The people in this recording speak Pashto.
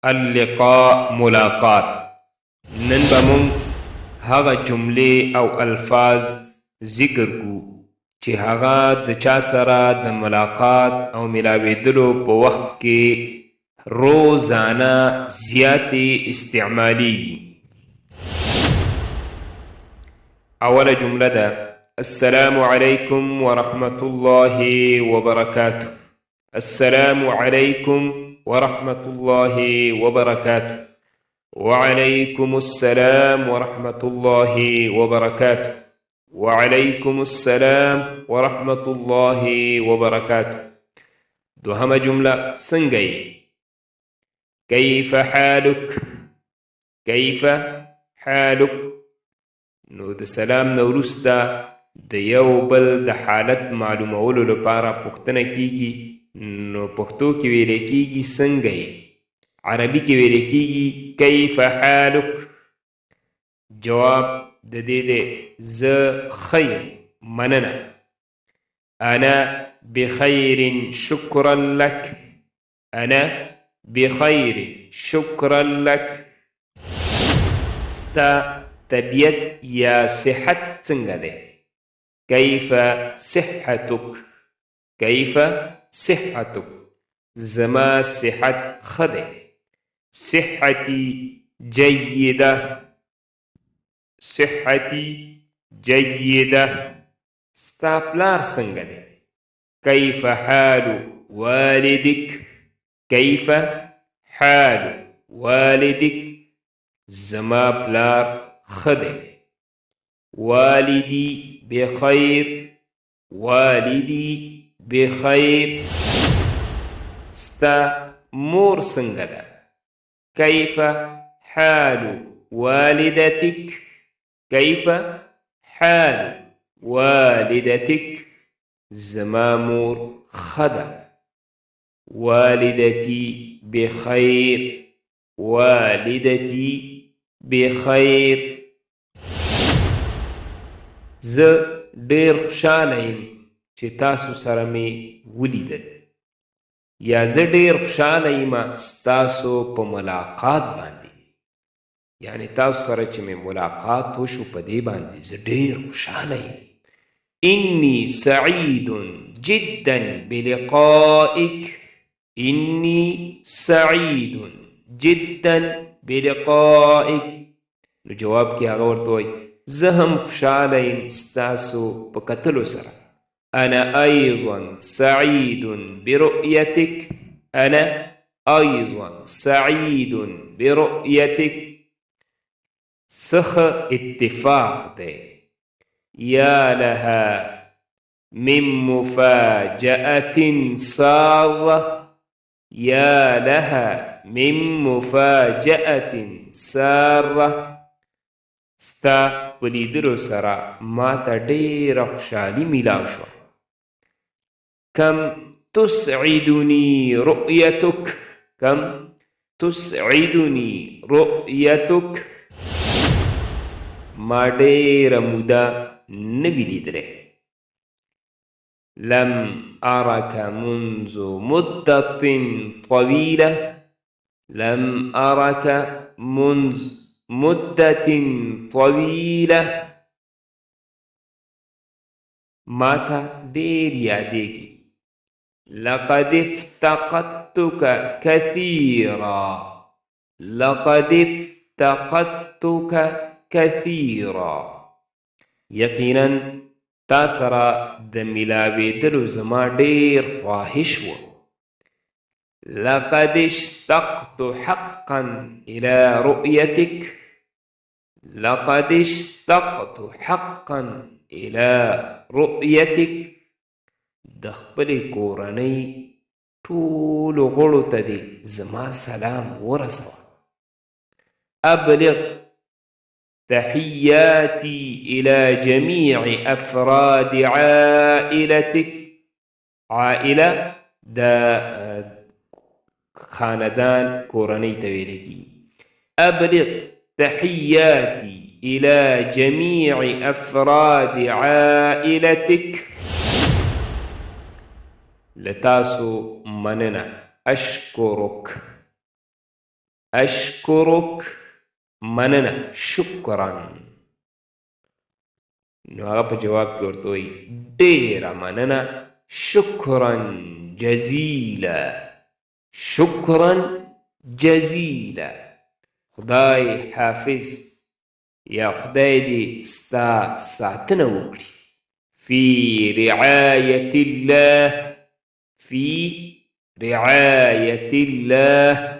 اللقاء ملاقات. نن بمون هغه جملې او الفاظ ذکر کو چې هغه د چا سره د ملاقات او ملاویدلو په وخت کې روزانه زیاتې استعمالیږي. اوله جمله ده السلام علیکم ورحمة الله وبرکاته. السلام علیکم ورحمة الله وبركاته. وعليكم السلام ورحمة الله وبركاته. وعليكم السلام ورحمة الله وبركاته. دوهم جملة سنگي كيف حالك؟ كيف حالك؟ نو د سلام نورستا د یو بل د حالت معلومولو لپاره پوښتنه کیږي. نو پښتو کې ویل کېږي څنګه یې، عربي کې ویل کېږي کیف حالک. جواب د دې دی زه ښه یم، مننه. انا بخیر شکرا لک. انا بخیر شکرا لک. ستا طبیعت یا صحت څنګه دی؟ کیف صحتک. کیف صحتك. زما صحت خده. صحتي جيدة. صحتي جيدة. ستا پلار څنګه دی؟ كيف حال والدك. كيف حال والدك. زما پلار خده. والدي بخير. والدي بخير. ستا مور څنګه ده؟ كيف حال والدتك. كيف حال والدتك. زما مور خده. والدتي بخير. والدتي بخير. زه ډېر خوشاله یم چې تاسو سره مې ولیدل، یا زه ډېر خوشاله یم ستاسو په ملاقات باندې. یعنی تاسو سره چې مې ملاقات وشو په دې باندې زه ډېر خوشاله یم. انی سعید جدا بلقائک. انی سعید جدا بلقائک. نو جواب کې هغه ورته وایي زه هم خوشاله یم ستاسو په کتلو سره. أنا أيضا سعيد برؤيتك. أنا أيضا سعيد برؤيتك. سخ اتفاق ده. يا لها من مفاجأة سارة. يا لها من مفاجأة سارة. ستا پلیدلو سره ما ته ډېره خوشحالي میلاو شوه. كم تسعدني رؤيتك. كم تسعدني رؤيتك. ما ډېره موده نه وي لیدلی. لم أرك منذ مدة طويلة. لم أرك منذ مدة طويلة. ما ته ډېر یادېږي. لقد افتقدتك كثيرا. لقد افتقدتك كثيرا. یقینا تا سره د ملاوېدلو زما ډېر خواهش و. لقد اشتقت حقا إلى رؤيتك. لقد اشتقت حقا إلى رؤيتك. د خپلې کورنۍ ټولو غړو ته دې زما سلام ورسوه. أبلغ تحياتي إلى جميع أفراد عائلتك. عائلة دا خاندان کورنۍ ته ویل کېږي. أبلغ تحياتي إلى جميع أفراد عائلتك. لتاسو مننه. أشكرك. أشكرك مننه شكرا. نو هغه په جواب کې ورته وایي ډېره مننه شکرا جزیلا. شکرا جزیلا. خدای حافظ یا خدای دې ستا ساتنه وکړي. فی رعایة الله. فی رعایة الله